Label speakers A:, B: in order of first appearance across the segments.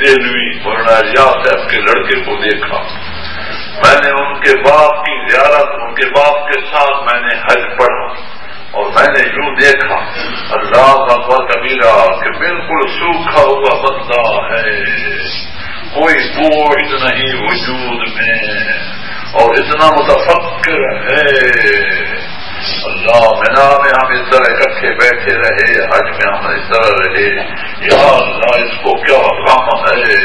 A: دہلوی مولانا ریاض صاحب کے لڑکے کو دیکھا، میں نے ان کے باپ کی زیارت، ان کے باپ کے ساتھ میں نے حج پڑھا، اور میں نے یوں دیکھا اللہ اکبر کبیرہ کہ بالکل سوکھا ہوا بندہ ہے، کوئی گوشت نہیں وجود میں، اور اتنا متفکر ہے۔ اللہ مینا میں ہم اس طرح اکٹھے بیٹھے رہے، حج میں ہم اس طرح رہے، یا اللہ اس کو کیا غم ہے،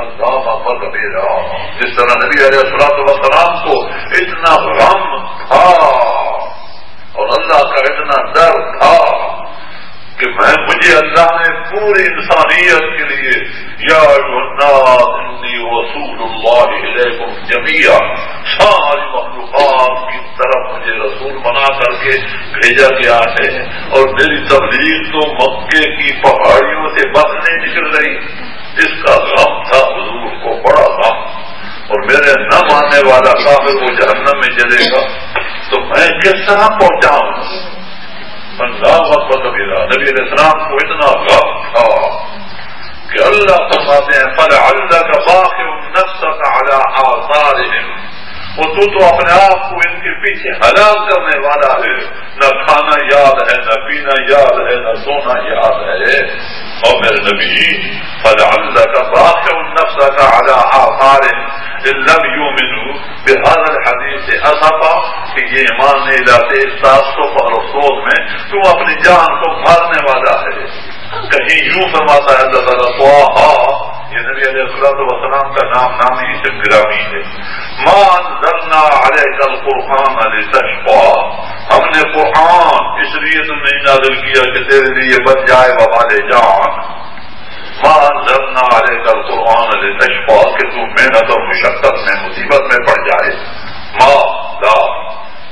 A: اللہ اکبر کبیرہ۔ جس طرح نبی علیہ الصلوۃ والسلام کو اتنا غم تھا اور اللہ کا اتنا ڈر تھا کہ مجھے اللہ نے پوری انسانیت کے لیے یا ایھا الناس انی رسول اللہ الیکم جمیعا، ساری مخلوقات کی طرف مجھے رسول بنا کر کے بھیجا گیا ہے، اور میری تبلیغ تو مکے کی پہاڑیوں سے بس نہیں نکل رہی۔ اس کا غم تھا حضور کو، بڑا غم، اور میرے نہ ماننے والا کافر وہ جہنم میں جلے گا تو میں کس طرح پہنچاؤں؟ اللہ اکبر کبیرہ۔ نبی علیہ السلام کو اتنا غم تھا کہ اللہ فرماتے ہیں فَلَعَلَّكَ بَاخِعٌ نَفْسَكَ عَلَىٰ آثَارِهِمْ، وہ تو اپنے آپ کو ان کے پیچھے ہلاک کرنے والا ہے، نہ کھانا یاد ہے، نہ پینا یاد ہے، نہ سونا یاد ہے۔ اور میرے نبی فَلَعَلَّكَ بَاخِعٌ نَفْسَكَ عَلَىٰ آثَارِهِمْ إِن لَّمْ يُؤْمِنُوا بِهَٰذَا الْحَدِيثِ أَسَفًا، کہ یہ ایمان نہیں لاتے اس تعصب اور افسوس میں، تو اپنی جان کو مارنے والا ہے۔ کہیں یوں فرماتا ہے اللہ تعالیٰ طٰہٰ، یہ نبی علیہ الصلوۃ والسلام کا نام نامی سے گرامی ہے، مَا أَنزَلْنَا عَلَيْكَ الْقُرْآنَ لِتَشْقَىٰ، ہم نے قرآن اس لیے تو نہیں نازل کیا کہ تیرے لیے بن جائے وبال جان، مَا أَنزَلْنَا عَلَيْكَ الْقُرْآنَ لِتَشْقَىٰ، کہ تو محنت اور مشقت میں مصیبت میں پڑ جائے،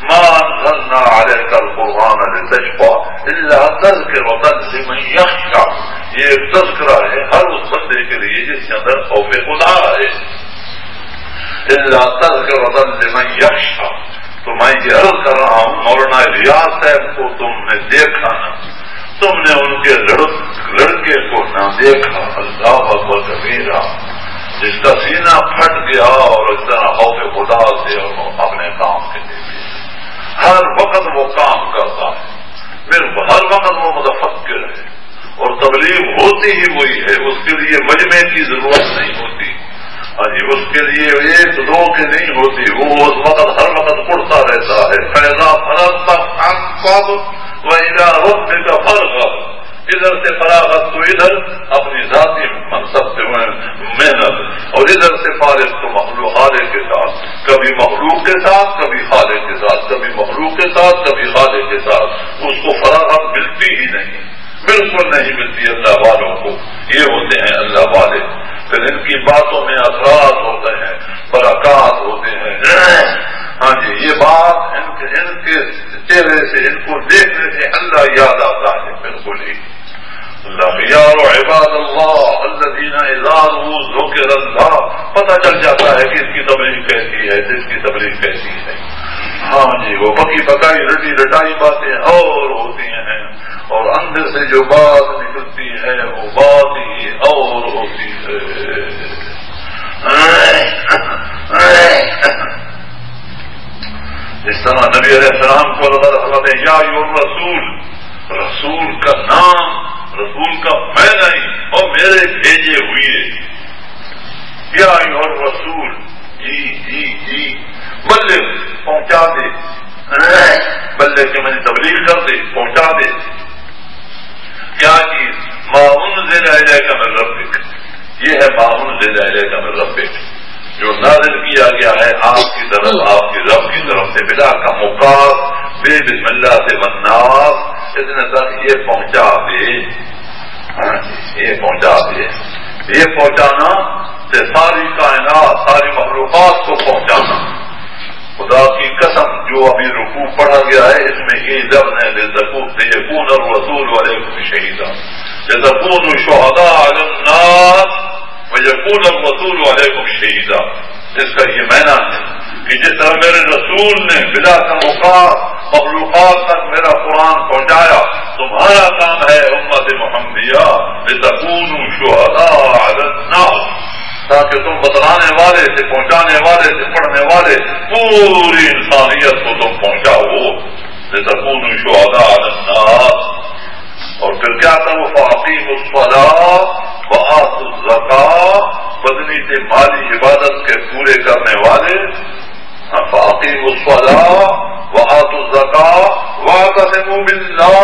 A: مَا أَنزَلْنَا عَلَيْكَ الْقُرْآنَ لِتَشْقَىٰ إِلَّا تَذْكِرَةً لِمَن يَخْشَىٰ، یہ ایک تذکرہ ہے ہر اس بندے کے لیے جس کے اندر خوف خدا ہے، إِلَّا تَذْكِرَةً لِمَن يَخْشَىٰ۔ تو میں یہ عرض کر رہا ہوں مولانا ریاض صاحب کو تم نے دیکھا نہ، تم نے ان کے لڑکے کو نہ دیکھا، اللہ اکبر کبیرہ، جس کا سینہ پھٹ گیا اور اس طرح خوف خدا سے اور اپنے کام کے لیے ہر وقت وہ کام کرتا ہے، پھر ہر وقت وہ متفکر ہے، اور تبلیغ ہوتی ہی وہی ہے، اس کے لیے مجمع کی ضرورت نہیں ہوتی، اس کے لیے ایک دو کی نہیں ہوتی، وہ اس وقت ہر وقت اڑتا رہتا ہے۔ فَإِذَا فَرَغْتَ فَانصَبْ وَإِلَىٰ رَبِّكَ فَارْغَب، ادھر سے فراغت تو ادھر اپنی ذاتی منصب سے محنت، اور ادھر سے فارغ تو مخلوق خالق کے ساتھ، کبھی مخلوق کے ساتھ کبھی خالق کے ساتھ، کبھی مخلوق کے ساتھ کبھی خالق کے ساتھ، اس کو فراغت ملتی ہی نہیں، بالکل نہیں ملتی اللہ والوں کو، یہ ہوتے ہیں اللہ والے۔ پھر ان کی باتوں میں اثرات ہوتے ہیں، برکات ہوتے ہیں، ہاں جی، یہ بات ان کے چہرے سے، ان کو دیکھنے سے اللہ یاد آتا ہے، بالکل ہی اللہ یار عباد اللہ الذین اذا ذکر اللہ، پتہ چل جاتا ہے کہ اس کی تبلیغ کیسی ہے، جس کی تبلیغ کیسی ہے، ہاں جی، وہ پکی پکائی رٹی رٹائی باتیں اور ہوتی ہیں، اور اندر سے جو بات نکلتی ہے وہ بات ہی اور ہوتی ہے۔ اس طرح نبی علیہ السلام کو اللہ تعالیٰ فرماتے ہیں یا ایھا الرسول، رسول کا نام، رسول کا معنی نہیں، اور میرے بھیجے ہوئے، یا ایھا الرسول، جی بلغ، پہنچا دے، بلغ کہ مجھے تبلیغ کر دے، پہنچا دے، کیا چیز؟ ما انزل الیک من ربک، یہ ہے ما انزل الیک من ربک، جو نازل کیا گیا ہے آپ کی طرف، آپ کی رب کی طرف سے، بلا کا مقاص بے بسم اللہ سے والناس، اتنے تک یہ پہنچا دے، یہ پہنچا دے، یہ پہنچانا سے ساری کائنات، ساری مخلوقات کو پہنچانا۔ خدا کی قسم جو ابھی رکوع پڑھا گیا ہے اس میں یہ لفظ ہے لِيَكُونَ الرَّسُولُ عَلَيْكُمْ شَهِيدًا، لِتَكُونُوا شُهَدَاءَ عَلَى النَّاسِ وَيَكُونَ الرَّسُولُ عَلَيْكُمْ شَهِيدًا۔ اس کا یہ معنی ہے کہ جس طرح میرے رسول نے بلا مخلوقات تک میرا قرآن پہنچایا، تمہارا کام ہے امت محمدیہ لتکونوا شہداء علی الناس، تاکہ تم بتلانے والے سے، پہنچانے والے سے، پڑھنے والے پوری انسانیت کو تم پہنچاؤ. لتکونوا شہداء علی الناس. اور پھر کیا تھا وہ فاقیموا الصلاۃ وآتوا الزکاۃ، بدنی سے مالی عبادت کے پورے کرنے والے. فاقیموا الصلاۃ وآتوا الزکاۃ واعتصموا باللہ،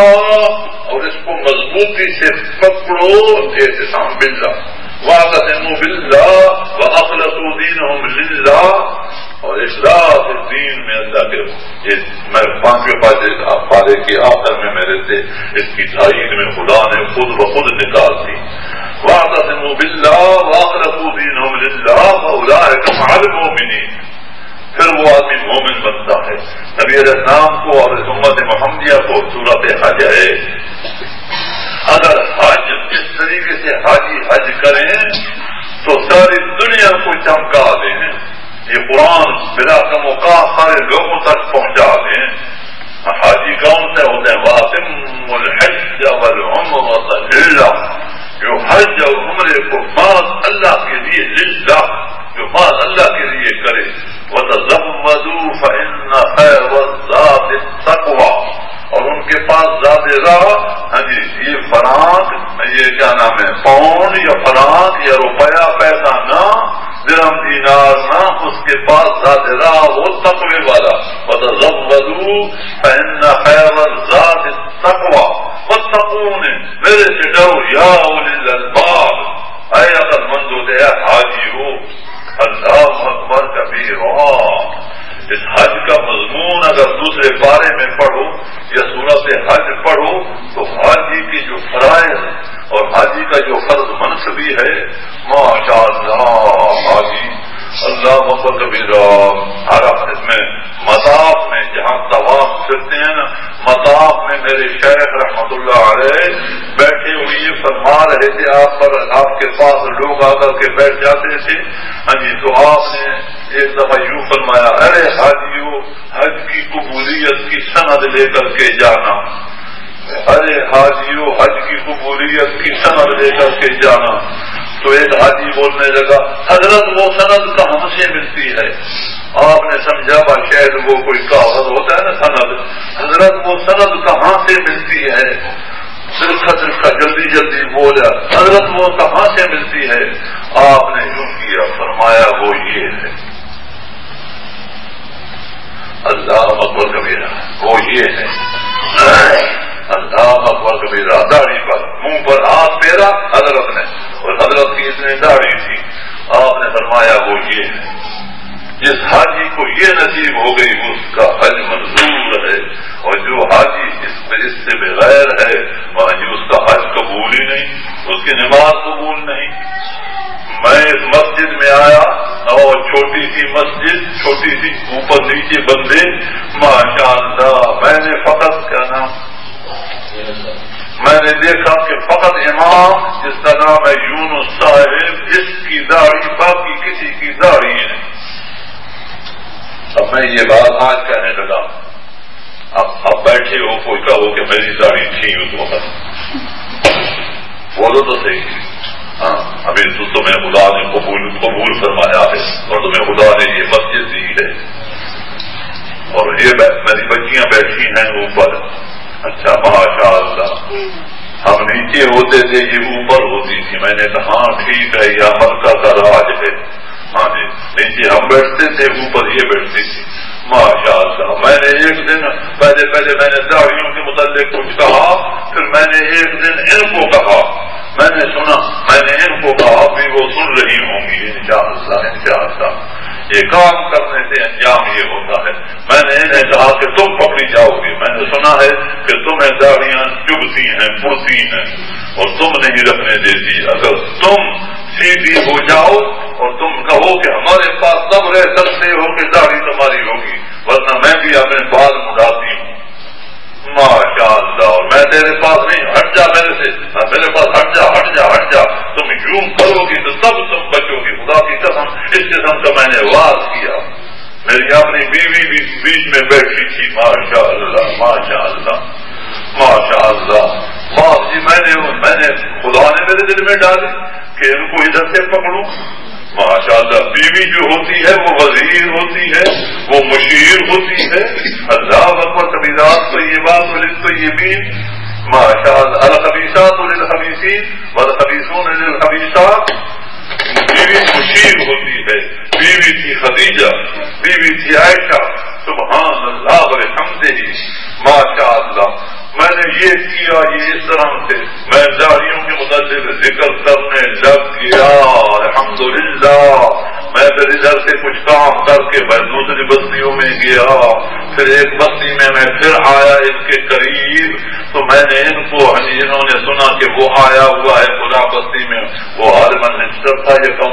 A: اور اس کو مضبوطی سے پکڑو، اعتصام باللہ. واعتصموا باللہ واخلصوا دینہم للہ، اور اخلاص دین میں اللہ کے. میں 5ویں پارے کے آخر میں میرے سے اس کی تائید میں خدا نے خود بخود نکال دی. واعتصموا باللہ واخلصوا دینہم للہ فاولئک مع المؤمنین. پھر وہ آدمی مومن بنتا ہے. نبی علیہ السلام کو اور امت محمدیہ کو صورت حج ہے. اگر حج اس طریقے سے حاجی حج کریں تو ساری دنیا کو چمکا دیں. یہ قرآن بلا کم اوقات سارے لوگوں تک پہنچا دیں. حاجی کون سے ہوتے ہیں؟ واتم الحج والعمرۃ للہ، جو حج اور عمرے کو محض اللہ کے لیے، للہ جو محض اللہ کے لیے کرے. وتزودوا فإن خير الزاد التقوى، اور ان کے پاس ذات راہ. ہاں جی، یہ فراق، یہ کیا نام ہے، پاؤنڈ یا فراق یا روپیہ پیسہ نہ، درہم دینار نہ، اس کے پاس ذات راہ وہ تقوی والا. وتزودوا فإن خير الزاد التقوى واتقون، میرے سے ڈرو یا اولی الالباب، اے عقل مندو دے حاجی ہو. اللہ اکبر کبیرا. اس حج کا مضمون اگر دوسرے پارے میں پڑھو یا صورت حج پڑھو تو حاجی کی جو فرائض اور حاجی کا جو فرض منصبی ہے، ماشاء اللہ حاجی اللہ اکبر کبیرا. ہر اس میں مطاف میں جہاں طواف کرتے ہیں نا، مطاف میں میرے شیخ رحمت اللہ علیہ بیٹھے ہوئے فرما رہے تھے. آپ کے پاس لوگ آ کر کے بیٹھ جاتے تھے. ہاں جی، تو آپ نے ایک دفعہ یوں فرمایا، ارے حاجیو حج کی قبولیت کی سند لے کر کے جانا. ارے حاجیو حج کی قبولیت کی سند لے کر کے جانا. تو ایک حاجی بولنے لگا، حضرت وہ سند کہاں سے ملتی ہے؟ آپ نے سمجھا با شاید وہ کوئی کاغذ ہوتا ہے نا سند. حضرت وہ سند کہاں سے ملتی ہے؟ صرف جلدی جلدی بولا، حضرت وہ کہاں سے ملتی ہے؟ آپ نے یوں کیا، فرمایا وہ یہ ہے. اللہ اکبر کبیرہ، وہ یہ ہے. اللہ اکبر کبیرہ. داڑھی پر، منہ پر ہاتھ پھیرا حضرت نے، اور حضرت کی اتنی داڑھی تھی. آپ نے فرمایا وہ یہ ہے. جس حاجی کو یہ نصیب ہو گئی اس کا حج منظور ہے، اور جو حاجی اس سے بغیر ہے وہاں جی اس کا حج قبول ہی نہیں، اس کی نماز قبول نہیں. میں اس مسجد میں آیا اور چھوٹی سی مسجد، چھوٹی سی اوپر نیچے بندے، ماشاء اللہ میں نے فقط کیا نام، میں نے دیکھا کہ فقط امام جس کا نام ہے یونس صاحب، اس کی داڑھی، باقی کسی کی داڑھی نہیں. اب میں یہ بات آج کہنے لگا، اب بیٹھے ہو کوئی کہو کہ میری داڑھی تھی اس وقت، بولو تو صحیح. ہاں، ابھی تو تمہیں خدا نے قبول فرمایا ہے اور تمہیں خدا نے یہ مسجد دی ہے، اور یہ میری بچیاں بیٹھی ہیں اوپر. اچھا ماشاء اللہ. ہم نیچے ہوتے تھے، یہ اوپر ہوتی تھی. میں نے کہا ہاں ٹھیک ہے، یہ امریکہ کا راج ہے. ہاں جی، نیچے ہم بیٹھتے تھے، اوپر یہ بیٹھتی تھی. ماشاء اللہ. میں نے ایک دن پہلے میں نے داڑھیوں کے متعلق کچھ کہا، پھر میں نے ایک دن ان کو کہا، میں نے سنا، میں نے ان کو کہا، بھی وہ سن رہی ہوں گی انشاءاللہ. انشاءاللہ یہ کام کرنے سے انجام یہ ہوتا ہے. میں نے انہیں کہا کہ تم پکڑی جاؤ گی. میں نے سنا ہے کہ تمہیں داڑیاں چبھتی ہیں، پڑتی ہیں، اور تم نہیں رکھنے دیتی. اگر تم سیدھی ہو جاؤ اور تم کہو کہ ہمارے پاس تب رہ سکتے ہو کہ داڑھی تمہاری ہوگی، ورنہ میں بھی اپنے بال مڑاتی ہوں. ماشاء اللہ. اور میں تیرے پاس نہیں، ہٹ جا میرے سے، میرے پاس ہٹ جا ہٹ جا ہٹ جا. تم یوں کرو گی تو تب تم بچو گی. خدا کی قسم اس قسم کا میں نے واز کیا. میری اپنی بیوی بھی بیچ میں بیٹھی تھی. ماشاء اللہ ماشاء اللہ ماشاء اللہ. بات جی میں نے خدا نے میرے دل میں ڈالی کہ ان کو ادھر سے پکڑوں. ماشاءاللہ بیوی جو ہوتی ہے وہ وزیر ہوتی ہے، وہ مشیر ہوتی ہے. اللہ اکبر کبیرات طیبات للطیبین. ماشاءاللہ الخبیثات للخبیثین والخبیثون للخبیثات. بیوی مشیر ہوتی ہے. بیوی تھی خدیجہ، بیوی تھی عائشہ. سبحان اللہ والحمدہ. ماشاءاللہ میں نے یہ کیا، یہ اس طرح سے میں داڑیوں کے متعلق ذکر کرنے لگ گیا. الحمدللہ میں پھر ادھر سے کچھ کام کر کے میں دوسری بستیوں میں گیا. پھر ایک بستی میں پھر آیا ان کے قریب، تو میں نے ان کو انہوں نے سنا کہ وہ آیا ہوا ہے خدا بستی میں. وہ عالمن لسٹر تھا، یہ کم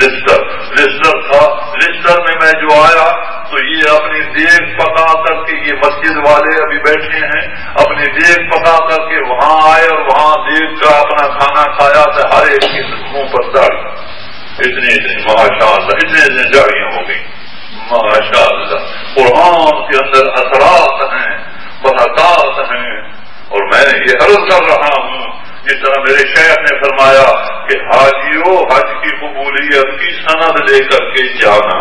A: لسٹر تھا. لسٹر میں جو آیا تو یہ اپنی دیگ پکا کر کے، یہ مسجد والے ابھی بیٹھے ہیں، اپنی دیگ پکا کر کے وہاں آئے اور وہاں دیگ کا اپنا کھانا کھایا. تو ہر ایک کے منہ پر داڑھی، اتنی ماشاءاللہ اتنے داڑیاں ہو گئی. ماشاءاللہ قرآن کے اندر اثرات ہیں، برکات ہیں. اور میں نے یہ عرض کر رہا ہوں جس طرح میرے شیخ نے فرمایا کہ حاجیوں حج کی قبولیت کی سند لے کر کے جانا.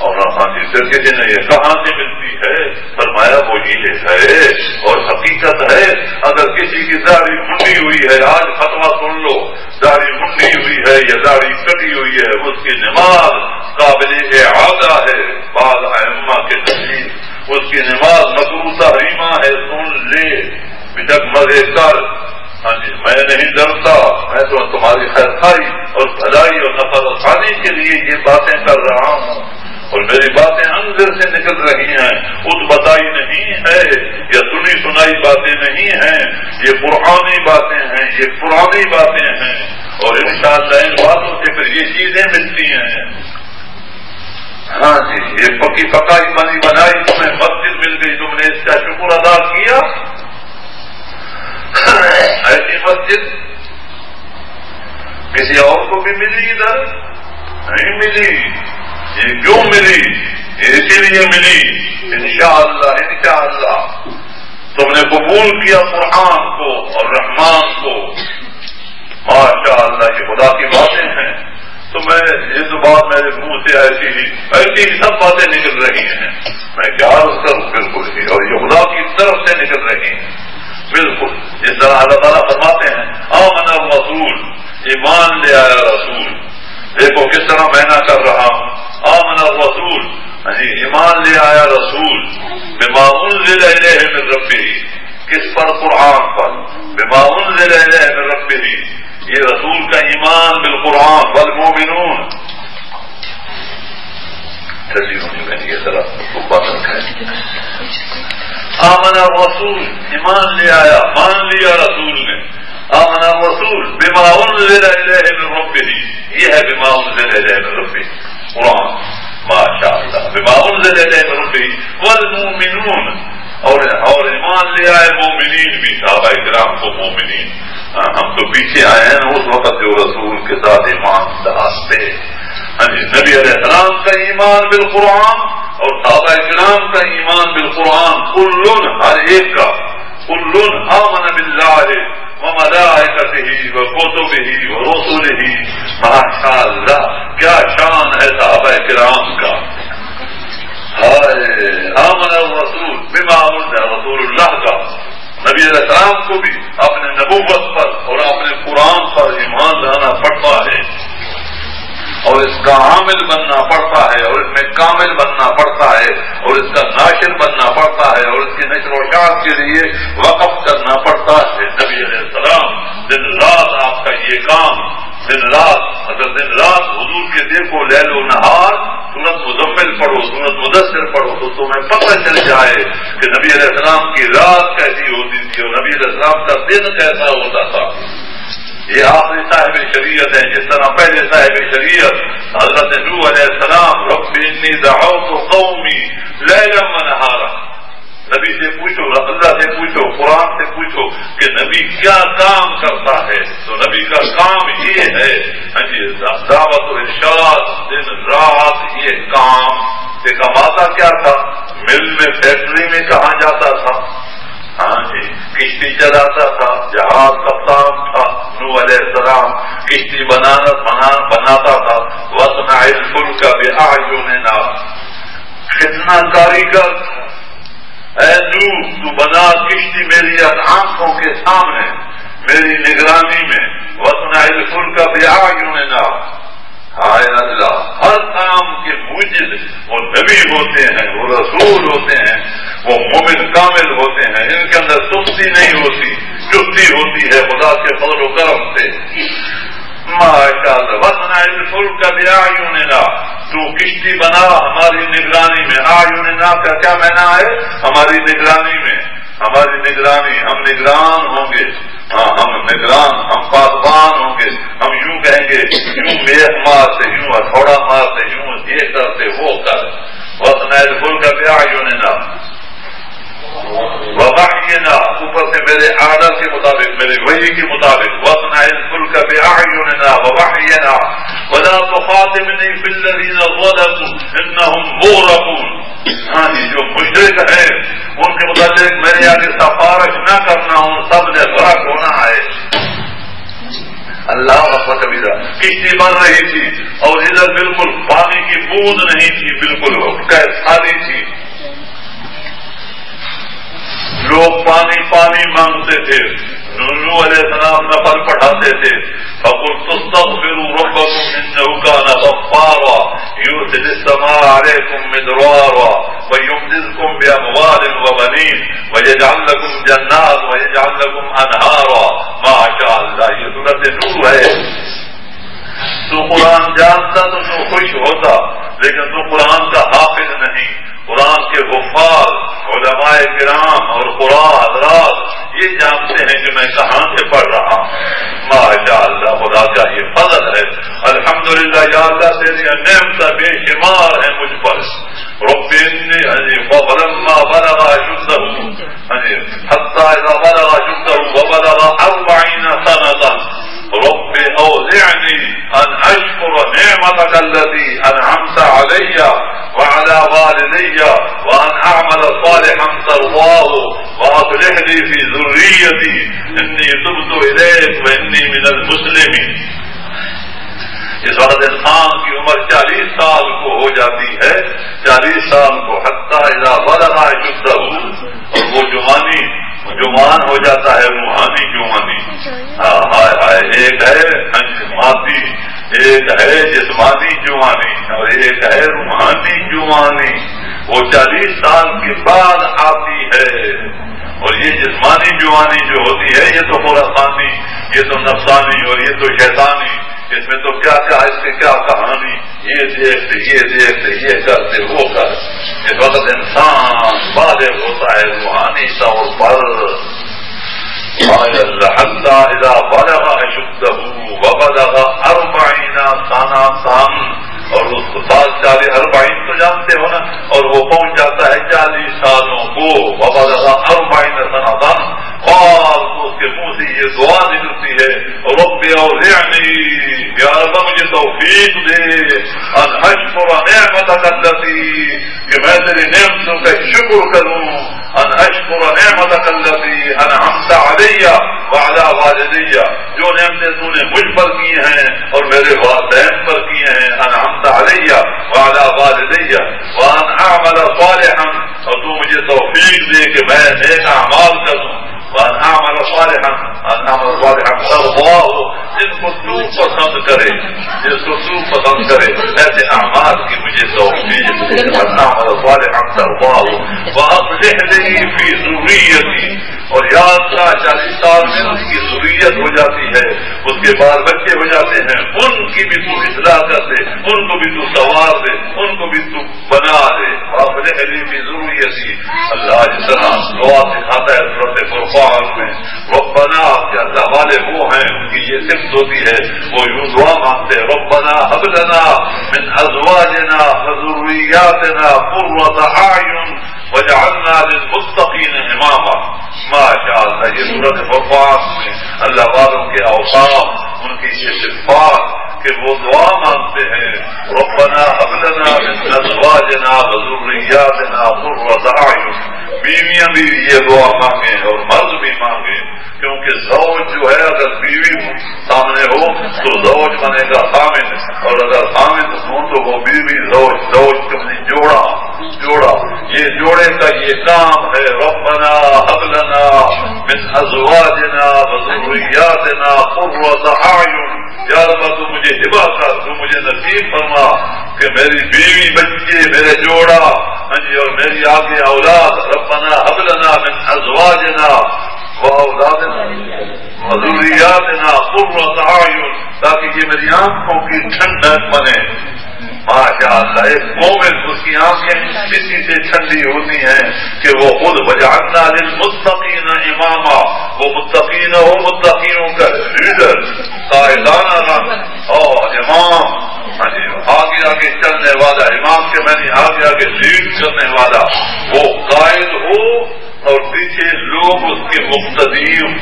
A: اور جی پھر کسی نے یہ کہاں سے ملتی ہے؟ فرمایا وہ یہ ہے اور حقیقت ہے. اگر کسی کی داڑھی منڈی ہوئی ہے، آج فتویٰ سن لو، داڑھی منڈی ہوئی ہے یا داڑھی کٹی ہوئی ہے، اس کی نماز قابل اعادہ ہے. بعض ائمہ کے نزدیک اس کی نماز مکروہ تحریمہ ہے. سن لے بجک مزے کر. ہاں جی میں نہیں ڈرتا، میں تو تمہاری خیر خائی اور بھلائی اور نفع رسانی کے لیے یہ باتیں کر رہا ہوں. اور میری باتیں اندر سے نکل رہی ہیں، خود بتائی نہیں ہے یا سنی سنائی باتیں نہیں ہیں. یہ قرآنی باتیں ہیں، یہ پرانی باتیں ہیں. اور انشاءاللہ ان باتوں سے پھر یہ چیزیں ملتی ہیں. ہاں جی یہ پکی پکائی بنی بنائی تمہیں مسجد مل گئی، تم نے اس کا شکر ادا کیا. ایسی مسجد کسی اور کو بھی ملی ادھر نہیں ملی. یہ کیوں ملی؟ اسی لیے ملی انشاءاللہ. انشاءاللہ تم نے قبول کیا قرآن کو اور رحمان کو. ماشاءاللہ یہ خدا کی باتیں ہیں. تو میں یہ تو بات میرے منہ سے ایسی ہی سب باتیں نکل رہی ہیں. میں کیا عرض کروں؟ بالکل ہی. اور یہ خدا کی طرف سے نکل رہی ہیں بالکل. جس طرح اللہ تعالیٰ فرماتے ہیں آمن الرسول، ایمان لے آیا رسول. دیکھو کس طرح میں نہ کر رہا ہوں. آمن الرسول ایمان لے آیا رسول. بما انزل الیہ من ربہ، کس پر؟ قرآن پر. بما انزل الیہ من ربہ، یہ رسول کا ایمان بالقرآن. والمؤمنون ذرا آمن الرسول ایمان لے آیا، مان لیا رسول نے. آمن الرسول بما انزل الیہ من ربہ، یہ ہے بما انزل الیہ من ربہ قرآن. ماشاءاللہ بما انزل الیہ من ربہ. والمؤمنون اور ایمان لے آئے مومنین بھی، صحابہ کرام کو مومنین. ہم تو پیچھے آئے ہیں اس وقت جو رسول کے ساتھ ایمان داشتے. نبی علیہ السلام کا ایمان بالقرآن اور صحابہ کرام کا ایمان بالقرآن. کل ہر ایک کا، کل آمن باللہ وملائکتہ وکتبہ ورسلہ. ماشاءاللہ کیا شان ہے صحابہ کرام کا. آمن الرسول بما انزل، رسول اللہ کا نبی علیہ السلام کو بھی اپنے نبوت پر اور اپنے قرآن پر ایمان لانا پڑتا ہے اور اس کا عامل بننا پڑتا ہے اور اس میں کامل بننا پڑتا ہے اور اس کا ناشر بننا پڑتا ہے اور اس کی نشر و اشاعت کے لیے وقف کرنا پڑتا ہے. نبی علیہ السلام دن رات آپ کا یہ کام، دن رات. اگر دن رات حضور کے دیکھو لیل و نہار، سورت مزمل پڑھو، سورت مدثر پڑھو، تو تمہیں پتہ چل جائے کہ نبی علیہ السلام کی رات کیسی ہوتی تھی اور نبی علیہ السلام کا دن کیسا ہوتا تھا. یہ آخری صاحب شریعت ہے. جس طرح پہلے صاحب شریعت حضرت نوح علیہ السلام رب انی دعوت قومی لیلا ونہارا. نبی سے پوچھو، اللہ سے پوچھو، قرآن سے پوچھو کہ نبی کیا کام کرتا ہے. تو نبی کا کام یہ ہے دعوت و ارشاد، دن رات یہ کام. سے کماتا کیا تھا؟ مل میں، فیکٹری میں کہاں جاتا تھا؟ ہاں جی کشتی چلاتا تھا، جہاز کپتان تھا، نوح علیہ السلام کشتی بناتا تھا. وَاصْنَعِ الْفُلْكَ بِأَعْيُنِنَا، کتنا کاریگر تھا. اے نوح تو بنا کشتی میری آنکھوں کے سامنے، میری نگرانی میں. وَاصْنَعِ الْفُلْكَ بِأَعْيُنِنَا. ہائے اللہ، ہر کام کے موجد وہ نبی ہوتے ہیں، وہ رسول ہوتے ہیں، وہ مومن کامل ہوتے ہیں. ان کے اندر سستی نہیں ہوتی، چستی ہوتی ہے خدا کے فضل و کرم سے. ماشاء اللہ. وَاصْنَعِ الْفُلْكَ بِأَعْيُنِنَا، تو کشتی بنا ہماری نگرانی میں. اعیننا کا کیا معنی ہے؟ ہماری نگرانی میں. ہماری نگرانی، ہم نگران ہوں گے. ہاں ہم نگران، ہم پاسبان ہوں گے. ہم یوں کہیں گے، یوں میخ مارتے، یوں ہتھوڑا مارتے، یوں یہ کرتے وہ کر. وَاصْنَعِ الْفُلْكَ بِأَعْيُنِنَا وَوَحْيِنَا، اوپر سے میرے آرڈر کے مطابق، میرے وحی کے مطابق. وَاصْنَعِ الْفُلْكَ بِأَعْيُنِنَا وَوَحْيِنَا وَلَا تُخَاطِبْنِي فِي الَّذِينَ ظَلَمُوا إِنَّهُمْ مُغْرَقُونَ. ہاں جی، جو مشرک ہیں ان کے متعلق میرے آگے سفارش نہ کرنا، ان سب نے غرق ہونا ہے. اللہ اکبر کبیرہ. کشتی بن رہی تھی اور ادھر بالکل پانی کی بوند نہیں تھی، بالکل خالی تھی. لوگ پانی پانی مانگتے تھے. نوح علیہ السلام نفل پڑھاتے تھے. فَقُلْتُ اسْتَغْفِرُوا رَبَّكُمْ إِنَّهُ كَانَ غَفَّارًا يُرْسِلِ السَّمَاءَ عَلَيْكُمْ مِدْرَارًا وَيُمْدِدْكُمْ بِأَمْوَالٍ وَبَنِينَ وَيَجْعَلْ لَكُمْ جَنَّاتٍ وَيَجْعَلْ لَكُمْ أَنْهَارًا. ماشاء اللہ، یہ سورۃ نوح ہے. تو قرآن جانتا تو خوش ہوتا، لیکن تو قرآن کا حافظ نہیں. قرآن کے حفاظ علماء کرام اور قرآن حضرات یہ جانتے ہیں کہ میں کہاں سے پڑھ رہا ہوں. ماشاء اللہ، خدا کا یہ فضل ہے. الحمدللہ. یا اللہ تیری نعمت بے شمار ہے مجھ پر. رب انی فلما بلغ اشدہ حتی اذا بلغ اشدہ وبلغ 40 سنة رب اوزعني ان اشکر نعمتك التي انعمت علي وعلى والدي وان اعمل صالحا ترضاه واصلح لي في ذريتي اني تبت اليك واني من المسلمين. اس وقت انسان کی عمر 40 سال کو ہو جاتی ہے، 40 سال کو حتی اذا بلغ اشدہ، اور وہ جوان ہو جاتا ہے، روحانی جوانی. ہائے ہائے، ایک ہے مادی، ایک ہے جسمانی جوانی، اور ایک ہے روحانی جوانی. وہ 40 سال کے بعد آتی ہے. اور یہ جسمانی جوانی جو ہوتی ہے یہ تو خرافانی، یہ تو نفسانی اور یہ تو شیطانی. اس میں تو کیا کیا، اس سے کیا کہانی، یہ دیکھتے یہ کرتے وہ کر. اس وقت انسان بالغ ہوتا ہے روحانی طور پر. حتی اذا بلغ اشدہ وبلغ 40 سنة، اور اس کو 40 تو جانتے ہو نا، اور وہ پہنچ جاتا ہے 40 سالوں کو. وبلغ 40 سنة، اور اس کے منہ سے یہ دعا نکلتی ہے، رب اوزعنی، یا رب مجھے توفیق دے، ان اشکر نعمتک التی، کہ میں تیری نعمتوں کا شکر کروں، ان اشکر نعمتک التی انعمت علی وعلی والدی، جو نعمتیں تو نے مجھ پر کی ہیں اور میرے والدین پر کی ہیں. انعمت علی وعلی والدی وان اعمل صالحا، اور تو مجھے توفیق دے کہ میں نیک اعمال کروں. وان اعمل صالحا، ان اعمل صالحا ترضاه، جس کو تو پسند کرے، جس کو تو پسند کرے ایسے اعمال کی مجھے توفیق. وان اعمل صالحا ترضاه واصلح لي في ذريتي، اور یاد کا 40 سال میں اس کی ذریت ہو جاتی ہے، اس کے بال بچے ہو جاتے ہیں، ان کی بھی تو اصلاح کر دے، ان کو بھی تو سنوار دے، ان کو بھی تو بنا دے. واصلح لي في ذريتي. اللہ جس طرح دعا سکھاتا ہے سورۃ فرقان میں، ربنا، کہ اللہ والے وہ ہیں ان کی یہ صفت ہوتی ہے، وہ یوں دعا مانگتے ہیں، ربنا هب لنا من ازواجنا وذرياتنا قرة اعین وجعلنا للمتقین اماما. ماشاء اللہ، یہ سورۃ فرقان میں اللہ والوں کے اوصاف، ان کی یہ صفات کہ وہ دعا مانگتے ہیں، ربنا هب لنا من ازواجنا وذرياتنا قرة اعین بیویاں بھی یہ دعا مانگیں اور مرد بھی مانگیں، کیونکہ زوج جو ہے اگر بیوی سامنے ہو تو زوج بنے گا خامن، اور اگر خامن ہو تو وہ بیوی زوج کبھی جوڑا یہ جوڑے کا یہ کام ہے۔ ربنا هب لنا من ازواجنا وذرياتنا قرة اعین، یا رب تو مجھے ہبہ کر، تو مجھے نصیب فرما کہ میری بیوی بچے میرے جوڑا اور میری آگے اولاد، ربنا هب لنا من ازواجنا واولادنا وذرياتنا قرة اعین، تاکہ یہ میری آنکھوں کی ٹھنڈک بنے۔ ماشاء اللہ، ایک مومن اس کی آنکھیں اسی سے ٹھنڈی ہوتی ہیں کہ وہ خود وجعلنا للمتقین اماما، وہ متقین ہو، متقینوں کا لیڈر، قائدانہ رنگ اور امام، آگے چلنے والا، امام کے میں نے آگے لیڈ کرنے والا، وہ قائد ہو اور پیچھے لوگ اس کے مقتدی ہوں۔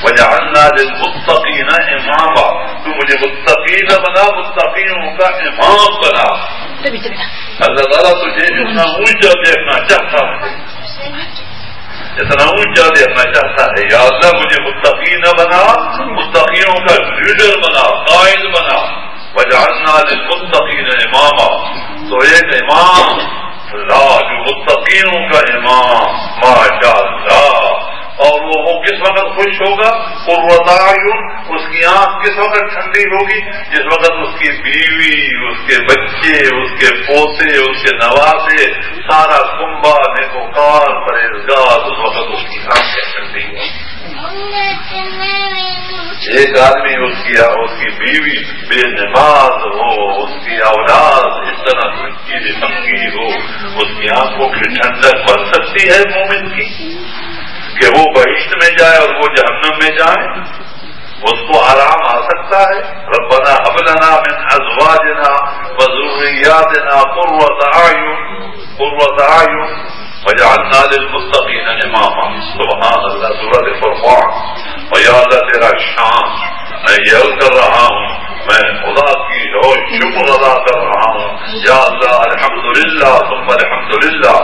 A: وجعلنا للمتقین اماما، تو مجھے متقین بنا، متقینوں کا امام بنا۔ اللہ تعالیٰ تجھے اتنا اونچا دیکھنا چاہتا ہے، اتنا اونچا دیکھنا چاہتا ہے۔ یا اللہ مجھے متقین بنا، متقینوں کا لیڈر بنا، قائد بنا۔ وجعلنا للمتقین اماما، تو ایک امام اللہ جو متقینوں کا امام، ماشاء اللہ، اور وہ کس وقت خوش ہوگا؟ قرۃ اعین، اس کی آنکھ کس وقت ٹھنڈی ہوگی؟ جس وقت اس کی بیوی، اس کے بچے، اس کے پوتے، اس کے نواسے، سارا کنبہ نیکوکار پرہیزگار، اس وقت اس کی آنکھیں ٹھنڈی ہوگی۔ ایک آدمی اس کی بیوی بے نماز ہو، اس کی اولاد اس طرح کی تنگی ہو، اس کی آنکھوں کی ٹھنڈک بڑھ سکتی ہے مومن کی کہ وہ بہشت میں جائے اور وہ جہنم میں جائے؟ اس کو آرام آ سکتا ہے؟ ربنا هب لنا من ازواجنا وذرياتنا قرة اعین وجعلنا للمتقین اماما۔ سبحان اللہ، سورۃ فرقان۔ اور یا اللہ تیرا شان میں یہ کر رہا ہوں، میں خدا کی اور شکر ادا کر رہا ہوں۔ یا اللہ الحمدللہ ثم الحمدللہ،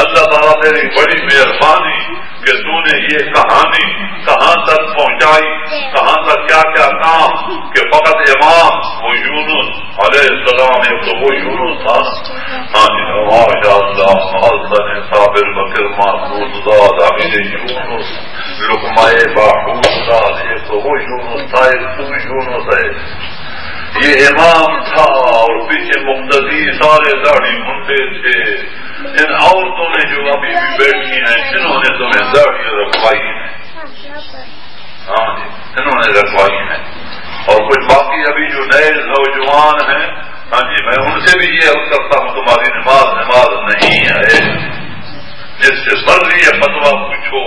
A: اللہ تعالیٰ تیری بڑی مہربانی کہ تو نے یہ کہانی کہاں تک پہنچائی، کہاں تک کیا کیا کام، کہ فقط امام وہ یونس علیہ السلام، ایک تو وہ یونس تھا، ماشاء اللہ، حسن صابر بکر محمود زاد عامر یونس لقمۂ باحود زاد، ایک تو وہ یونس تھا، ایک تو یونس ہے۔ یہ امام تھا اور پیچھے مقتدی سارے داڑھی منڈے تھے۔ ان عورتوں نے جو ابھی بھی بیٹھی ہیں، انہوں نے تمہیں داڑھی رکھوائی ہے، ہاں جی انہوں نے رکھوائی ہے۔ اور کچھ باقی ابھی جو نئے نوجوان ہیں، ہاں جی میں ان سے بھی یہ عرض کرتا ہوں تمہاری نماز نہیں ہے، جس سے مرضی ہے فتویٰ پوچھو۔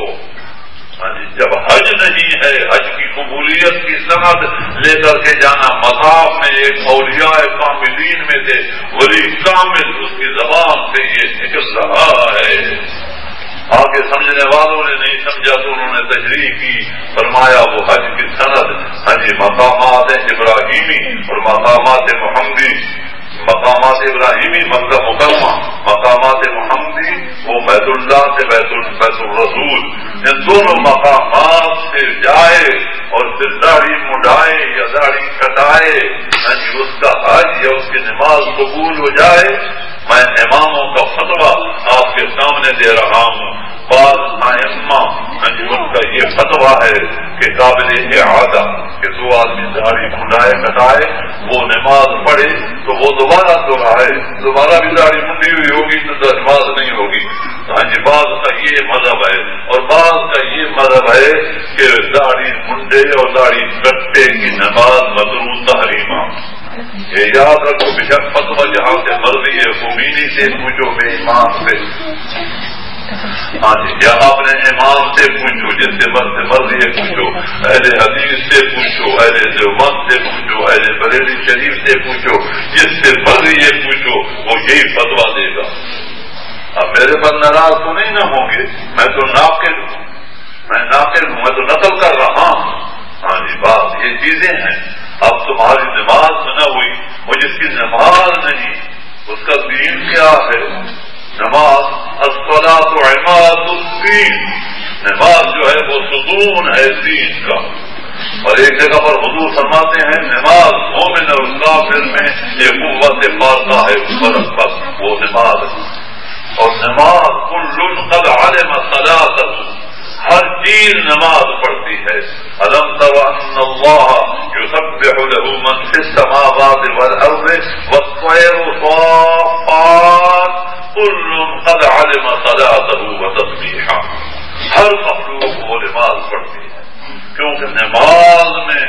A: ہاں جی جب حج نہیں ہے، حج کی قبولیت کی سند لے کر کے جانا، مطاف میں ایک اولیاء کاملین میں سے ولی کامل اس کی زبان سے یہ نکل رہا ہے۔ آگے سمجھنے والوں نے نہیں سمجھا تو انہوں نے تشریح کی، فرمایا وہ حج کی سند، ہاں جی مقامات ابراہیمی اور مقامات محمدی، مقامات ابراہیمی مکہ مکرمہ، مقامات محمدی وہ بیت اللہ سے بیت الرسول، ان دونوں مقامات سے جائے اور پھر داڑھی مڈائے یا داڑھی کٹائے، یعنی اس کا حج یا اس کی نماز قبول ہو جائے۔ میں اماموں کا فتویٰ آپ کے سامنے دے رہا ہوں۔ بعض ائمہ ان کا یہ فتویٰ ہے کہ قابل اعادہ کہ دو آدمی داڑھی مڈائے کٹائے، وہ نماز پڑھے تو وہ دوبارہ دہرائے، دوبارہ بھی داڑھی منڈی ہوئی ہوگی تو نماز نہیں ہوگی۔ ہاں جی بعض کا یہ مذہب ہے، اور بعض کا یہ مذہب ہے کہ داڑھی منڈے اور داڑھی کٹے کی نماز مکروہ تحریمہ۔ یہ یاد رکھو، بشک فتویٰ جہاں سے مرضی ہے، خمینی سے پوچھو، بے امام سے، ہاں جی یا اپنے امام سے پوچھو، جس سے مرضی ہے پوچھو، اہل حدیث سے پوچھو، اہل دیوبند سے پوچھو، اہل بریلی شریف سے پوچھو، جس سے مرضی ہے پوچھو، وہ یہی فتویٰ دے گا۔ اب میرے پر ناراض تو نہیں نہ ہوں گے، میں تو ناقل ہوں، میں تو نقل کر رہا ہوں۔ ہاں جی بات یہ چیزیں ہیں۔ اب تمہاری نماز نہ ہوئی، وہ جس کی نماز نہیں اس کا دین کیا ہے؟ نماز الصلاۃ عماد الدین، نماز جو ہے وہ ستون ہے دین کا. اور ایک جگہ پر حضور فرماتے ہیں نماز مومن اور کافر میں یہ قوت فارقہ ہے فرق بس وہ نماز ہے. اور نماز کل قد علم صلاته، ہر چیز نماز پڑھتی ہے. الم تر ان اللہ یسبح له من فی السماوات والارض والطیر صافات کل قد علم صلاته وتسبیحہ. ہر مخلوق وہ نماز پڑھتی ہے کیونکہ نماز میں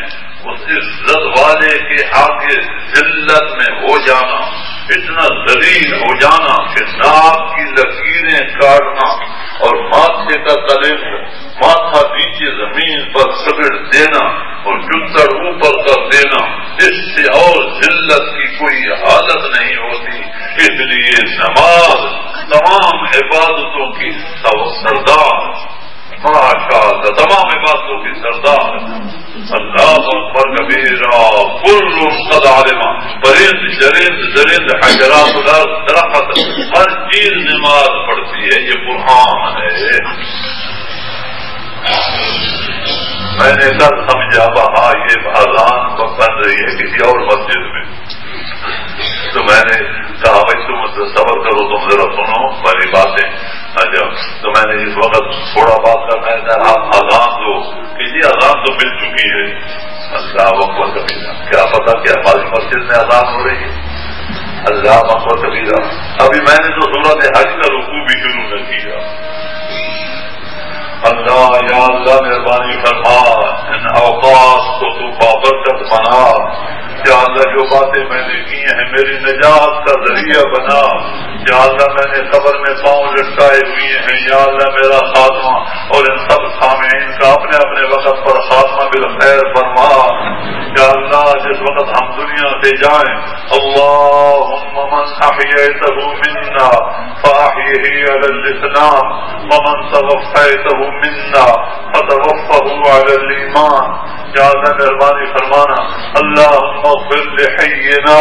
A: اس عزت والے کے آگے ذلت میں ہو جانا، اتنا ذلیل ہو جانا کہ ناک کی لکیریں کاٹنا اور ماتھے کا قلم ماتھا نیچے زمین پر سگڑ دینا اور جتر اوپر کر دینا، اس سے اور ذلت کی کوئی حالت نہیں ہوتی. اس لیے نماز تمام عبادتوں کی سردار، ماشاء اللہ تمام عبادتوں کی سردار. اللہ اکبر کبیرہ کل قد علم، پرند چرند درند حجرات الارض درخت ہر چیز نماز پڑھتی ہے. یہ قرآن ہے. میں نے کل سمجھا وہاں یہ اذان بن رہی ہے کسی اور مسجد میں، تو میں نے کہا بھائی تم صبر کرو، تم ذرا سنو میری باتیں. تو میں نے اس وقت تھوڑا بات کرنا ہے آپ اذان دو کہ یہ اذان تو مل چکی ہے. اللہ اکبر کبیرہ، کیا پتا کہ ہماری مسجد میں اذان ہو رہی ہے. اللہ اکبر کبیرہ. ابھی میں نے تو سورۃ حج کا رکوع بھی شروع نہ کیا. اللہ یا اللہ مہربانی فرما، ان اوقات کو تو بابرکت بنا. یا اللہ جو باتیں میں نے کی ہیں میری نجات کا ذریعہ بنا. یا اللہ میں نے قبر میں پاؤں لٹکائے ہوئے ہیں، یا اللہ میرا خاتمہ اور ان سب سامعین کا اپنے اپنے وقت پر خاتمہ بالخیر فرما. یا اللہ جس وقت ہم دنیا سے جائیں، اللہم من احییتہ منا فاحیہ علی الاسلام ومن توفیتہ منا فتوفہ علی الایمان. یا اللہ مہربانی فرمانا، اللہم اغفر لحینا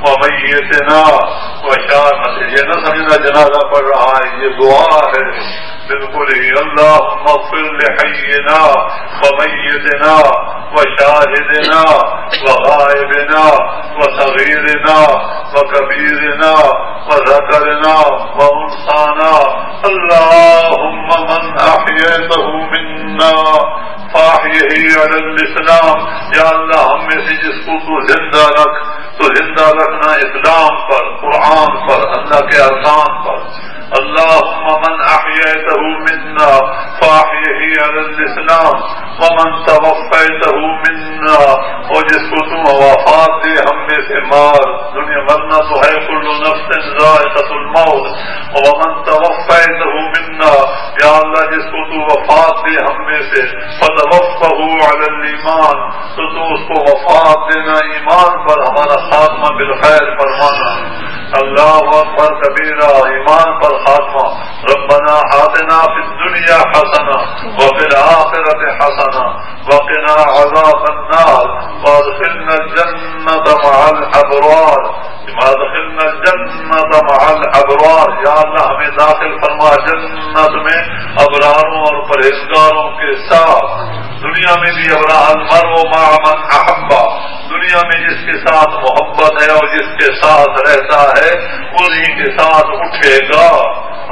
A: ومیتنا وشاہدنا. یہ نہ سمجھنا جنازہ پڑھ رہا ہے، یہ دعا ہے بالکل ہی. اللہم اغفر لحینا ومیتنا وشاہدنا وغائبنا وصغیرنا وکبیرنا وذکرنا وانثانا. اللہم من احییتہ منا فاحیہ علی الاسلام. یا اللہ ہم میں سے جس کو تو زندہ رکھ، تو زندہ رکھنا اسلام پر، قرآن پر، اللہ کے ارکان پر. اللہم من احییتہ منا فاحیہ علی الاسلام ومن توفیتہ منا، اور جس کو تم وفات دے ہم میں سے مار. دنیا مرنا تو ہے، کل نفس ذائقۃ الموت. ومن توفیتہ منا، یا اللہ جس کو تو وفات دے ہم میں سے فتوفہ علی الایمان، تو اس کو وفات دینا ایمان پر، ہمارا خاتمہ بالخیر فرمانا. اللہ اکبر کبیرہ، ایمان پر خاتمہ. ربنا آتنا فی الدنیا حسنہ وفی الآخرۃ حسنہ وقنا عذاب النار وادخلنا الجنۃ مع الابرار. وادخلنا الجنۃ مع الابرار. یا اللہ ہمیں داخل فرما جنت میں ابراروں اور پرہیزگاروں کے ساتھ. دنیا میں بھی ابرار المرء مع من احبا، دنیا میں جس کے ساتھ محبت ہے اور جس کے ساتھ رہتا ہے انہی کے ساتھ اٹھے گا.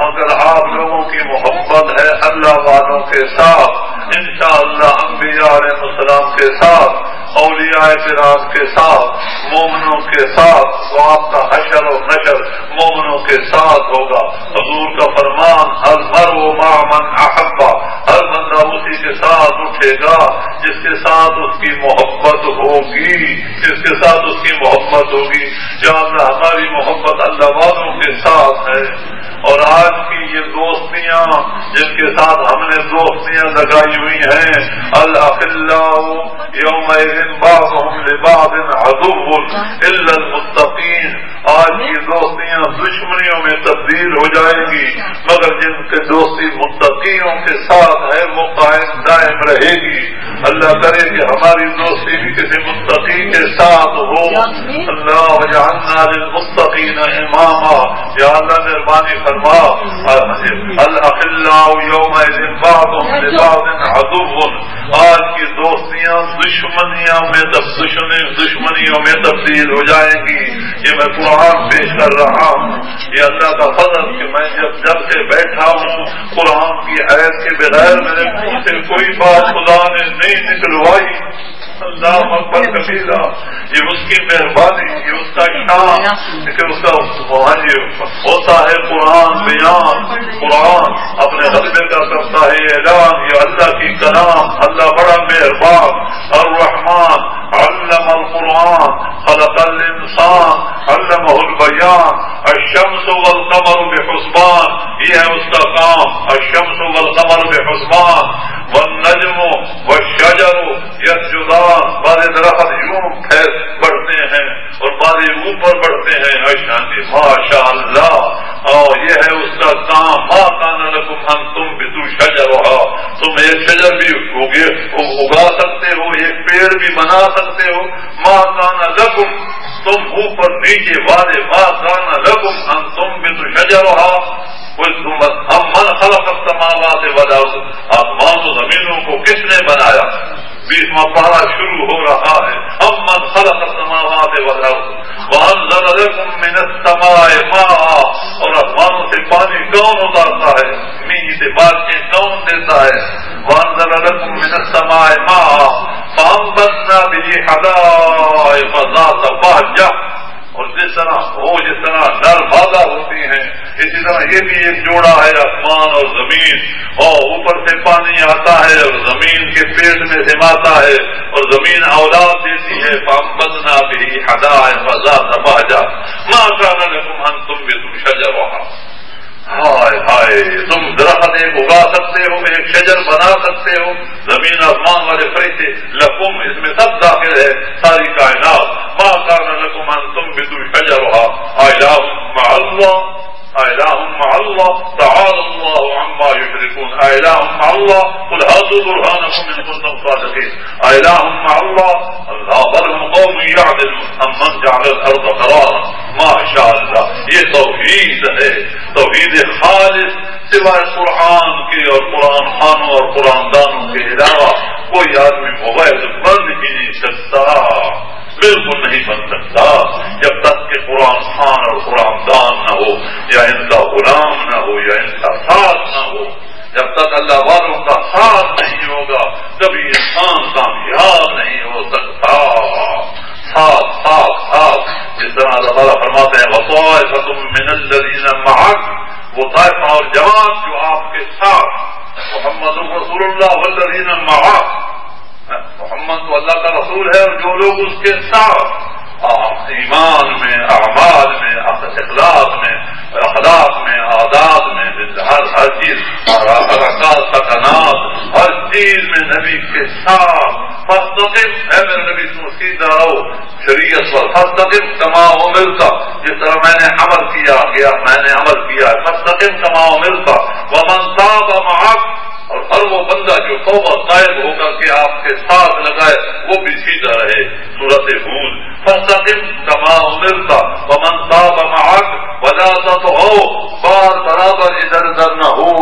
A: اگر آپ لوگوں کی محبت ہے اللہ والوں کے ساتھ، انشاءاللہ انبیاء علیہ السلام کے ساتھ، اولیاء کرام کے ساتھ، مومنوں کے ساتھ، تو آپ کا حشر و نشر مومنوں کے ساتھ ہوگا. حضور کا فرمان المرء مع من احبا، ہر بندہ اسی کے ساتھ اٹھے گا جس کے ساتھ اس کی محبت ہوگی، جس کے ساتھ اس کی محبت ہوگی. یا اللہ ہماری محبت اللہ والوں کے ساتھ ہے. اور آج کی یہ دوستیاں جن کے ساتھ ہم نے دوستیاں لگائی ہوئی ہیں، الاخلاء یومئذ بعضهم لبعض عدو الا المتقین. آج کی دوستیاں دشمنیوں میں تبدیل ہو جائیں گی، مگر جن کی دوستی متقیوں کے ساتھ ہے وہ قائم دائم رہے گی. اللہ کرے کہ ہماری دوستی بھی کسی متقی کے ساتھ ہو. اللہ وجعلنا للمتقین اماما. یا اللہ مہربانی فرما الاخلاء یومئذ بعضهم لبعض عدو، آج کی دوستیاں دشمنیوں میں تبدیل ہو جائیں گی. یہ میں قرآن پیش کر رہا ہوں. یہ اللہ کا فضل کہ میں جب سے بیٹھا ہوں قرآن کی آیت کے بغیر میرے منہ سے کوئی بات خدا نے نہیں نکلوائی. اللہ اکبر کبیرہ. یہ اس کی مہربانی، یہ اس کا شان کہ اس کا ہوتا ہے قرآن بیان. قرآن اپنے غلبے کا کرتا ہے اعلان. یہ اللہ کی کلام. اللہ بڑا مہربان الرحمن علم القرآن خلق الانسان علمہ البیان. الشمس والقمر بحسبان، یہ ہے اس کا کام. الشمس والقمر بحسبان والنجم والشجر یسجدان. بارے درخت یوں بڑھتے ہیں اور بارے اوپر بڑھتے ہیں. ماشاء اللہ. اور یہ ہے اس کا کام. ما کان لکم ان تنبتوا شجرها، تم ایک شجر بھی اگا سکتے ہو، ایک پیڑ بھی بنا سکتے ہو. ما کان لکم، تم اوپر نیچے والے. ما کان لکم ان تنبتوا شجرها، ہم من خلق السماوات والارض، آسمان و زمینوں کو کس نے بنایا؟ 20واں پارہ شروع ہو رہا ہے. ہم من خلق السماوات والارض وانزل لكم من السماء ماء، اور آسمانوں سے پانی کون اتارتا ہے؟ میںہ سے بارشیں کون دیتا ہے؟ وانزل لكم من السماء ماء فانبتنا به حدائق ذات بہجہ. اور جس طرح نر مادہ ہوتی ہیں اسی طرح یہ بھی ایک جوڑا ہے آسمان اور زمین. اور اوپر سے پانی آتا ہے اور زمین کے پیٹ میں سماتا ہے اور زمین اولاد دیتی ہے. فانبتنا به حدائق ذات بہجہ ما كان لكم ان تنبتوا شجرها. ہائے ہائے، تم درخت ایک اگا سکتے ہو، ایک شجر بنا سکتے ہو. زمین آسمان والے فرشتے لکم، اس میں سب داخل ہے ساری کائنات. ما كان لكم ان تنبتوا شجرها الہ مع اللہ، الہ مع اللہ، تعالی اللہ عما یشرکون. الہ مع اللہ، قل هاتوا برهانکم ان کنتم صادقین. الہ مع اللہ، اللہ بل هم قوم یعدلون امن جعل الارض قرارا. ماشاء اللہ، یہ توحید ہے، توحید خالص. سوائے قرآن کے اور قرآن خانوں اور قرآن دانوں کے علاوہ کوئی آدمی موبائل بند ہی نہیں سکتا، بالکل نہیں بن سکتا جب تک کہ قرآن خان اور قرآن دان نہ ہو، یا ان کا غلام نہ ہو، یا ان کا ساتھ نہ ہو. جب تک اللہ والوں کا ساتھ نہیں ہوگا کبھی انسان کامیاب نہیں ہو سکتا. ساتھ ساتھ ساتھ، جس طرح اللہ تعالیٰ فرماتے ہیں وطائفۃ من الذین معک، وہ طائفہ اور جماعت جو آپ کے ساتھ. محمد رسول اللہ والذین معک، محمد تو اللہ کا رسول ہے اور جو لوگ اس کے ساتھ ایمان میں، اعمال میں، اخلاق میں، عادات میں، ہر چیز، حرکات، سکنات، ہر چیز میں نبی کے ساتھ. فاستقم، اے میرے نبی تم سیدھا رہو شریعت پر. فاستقم کما امرت، جس طرح میں نے عمل کیا میں نے عمل کیا. فاستقم کما امرت ومن تاب معک، اور ہر وہ بندہ جو توبہ قائم ہو کر کے آپ کے ساتھ لگائے وہ بھی سیدھا رہے. سورۃ ہود. فاستقم کما امرت ومن تاب معک ولا تطغوا، بار برابر ادھر ادھر نہ ہو.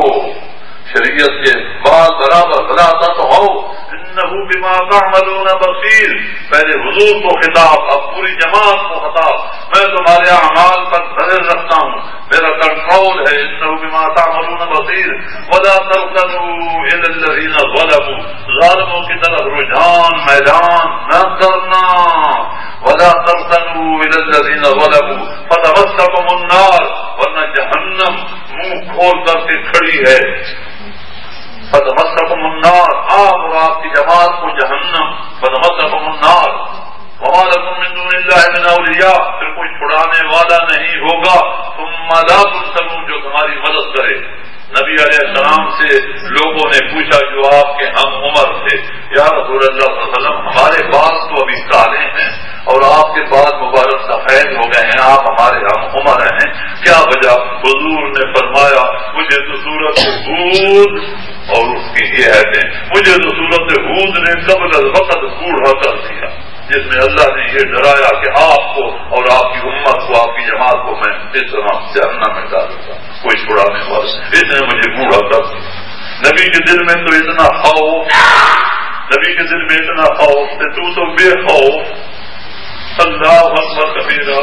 A: شریعت کے بار برابر ولا تطغوا انہ بما تعملون بصیر. پہلے حضور کو خطاب، اب پوری جماعت کو خطاب. میں تمہارے اعمال پر نظر رکھتا ہوں، میرا کنٹرول ہے. انہ بما تعملون بصیر. ولا ترکنوا الی الذین ظلموا، ظالموں کی طرف رجحان میدان نہ کرنا. ولا ترکنوا الی الذین ظلموا فتمسکم النار، ورنہ جہنم منہ کھول کر کے کھڑی ہے. فتمسکم النار، آپ اور آپ کی جماعت کو جہنم. فتمسکم النار وما لکم من دون اللہ من اولیاء، پھر کوئی چھڑانے والا نہیں ہوگا. ثم لا تنصرون، جو تمہاری مدد کرے. نبی علیہ السلام سے لوگوں نے پوچھا جو آپ کے ہم عمر تھے، یا رسول اللہ صلی اللہ علیہ وسلم ہمارے بال تو ابھی کالے ہیں اور آپ کے بال مبارک سفید ہو گئے ہیں، آپ ہمارے ہم عمر ہیں، کیا وجہ؟ حضور نے فرمایا مجھے تو سورۃ ہود اور اس کی یہ ہے مجھے تو سورۃ ہود نے قبل الوقت بوڑھا کر دیا. جس میں اللہ نے یہ ڈرایا کہ آپ کو اور آپ کی امت کو، آپ کی جماعت کو میں اس طرح جہنم میں ڈالوں گا، کوئی چھڑانے والا۔ اس نے مجھے بوڑھا کر نبی کے دل میں تو اتنا خوف، نبی کے دل میں اتنا خوف کہ تو بے خوف، اللہ اکبر کبیرہ،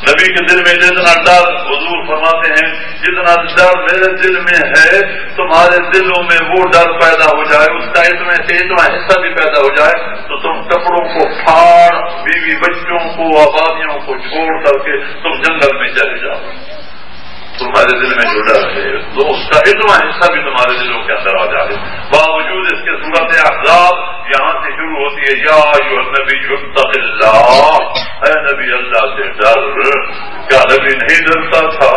A: نبی کے دل میں جتنا ڈر، حضور فرماتے ہیں جتنا ڈر میرے دل میں ہے تمہارے دلوں میں وہ ڈر پیدا ہو جائے، اس کا اتنا حصہ بھی پیدا ہو جائے تو تم کپڑوں کو پھاڑ، بیوی بچوں کو، آبادیوں کو چھوڑ کر کے تم جنگل میں چلے جاؤ۔ تمہارے دل میں جو ڈر ہے تو اس کا اتنا حصہ بھی تمہارے دلوں کے اندر آ جائے۔ باوجود اس کے صورت احزاب یہاں سے شروع ہوتی ہے، یا ایھا النبی اتق اللہ، اے نبی اللہ سے ڈر۔ کیا نبی نہیں ڈرتا تھا؟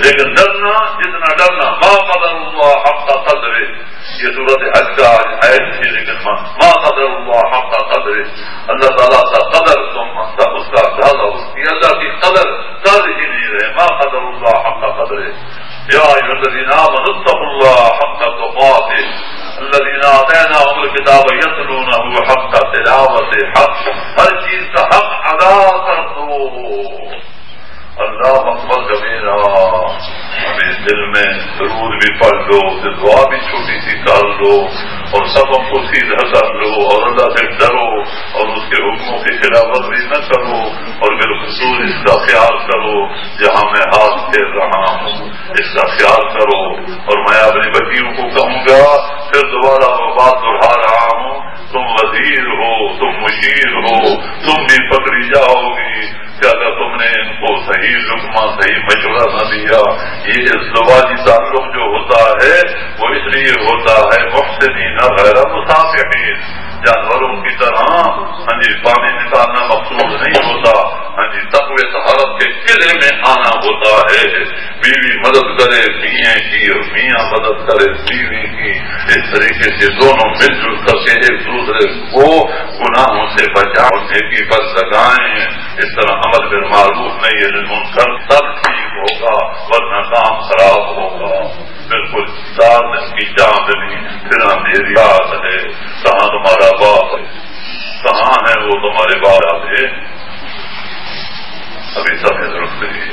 A: لیکن ڈرنا، جتنا ڈرنا، ما قدر اللہ حق قدرہ، یہ صورت حج کا آیت تھی، لیکن ما قدر اللہ حق قدرہ، اللہ تعالیٰ کا قدر تم اس کا اندازہ، اس کی اللہ کی قدر کر ہی نہیں رہے، ما قدر اللہ حق قدرہ۔ یا ایھا الذین آمنوا اتقوا اللہ حق تقاته الذین آتیناہم الکتاب یتلونہ حق تلاوتہ، حق ہر چیز کا حق ادا کر دو۔ اللہ اکبر کبیرہ، ہمیں دل میں درود بھی پڑھ لو، دعا بھی چھوٹی سی کر لو، اور سبوں کو سیدھا کر لو، اور اللہ سے ڈرو، اور اس کے حکموں کی خلاف ورزی نہ کرو، اور بالخصوص اس کا خیال کرو جہاں میں ہاتھ پھیر رہا ہوں، اس کا خیال کرو۔ اور میں اپنی بچیوں کو کہوں گا، پھر دوبارہ وہ بات دہرا رہا ہوں، تم وزیر ہو، تم مشیر ہو، تم بھی پکڑی جاؤ گی کہ اگر تم نے ان کو صحیح لقمہ، صحیح مشورہ نہ دیا۔ یہ ازدواجی تعلق جو ہوتا ہے وہ اس لیے ہوتا ہے محسنین غیر مصافحین، جانوروں کی طرح پانی نکالنا مقصود نہیں ہوتا، تقوی طہارت کے قلعے میں آنا ہوتا ہے۔ بیوی مدد کرے میاں کی اور میاں مدد کرے بیوی کی، اس طریقے سے دونوں مل جل کر کے ایک دوسرے کو گناہوں سے بچاؤ، نیکی پر لگائیں۔ اس طرح امر بالمعروف نہیں ہے منکر، تب ٹھیک ہوگا، ورنہ کام خراب ہوگا۔ بالکل 4 دن کی چاندنی، پھر اندھیری رات ہے، کہاں تمہارا باپ ہے، کہاں ہے وہ تمہارے باپ ہے؟ ابھی سب درست نہیں۔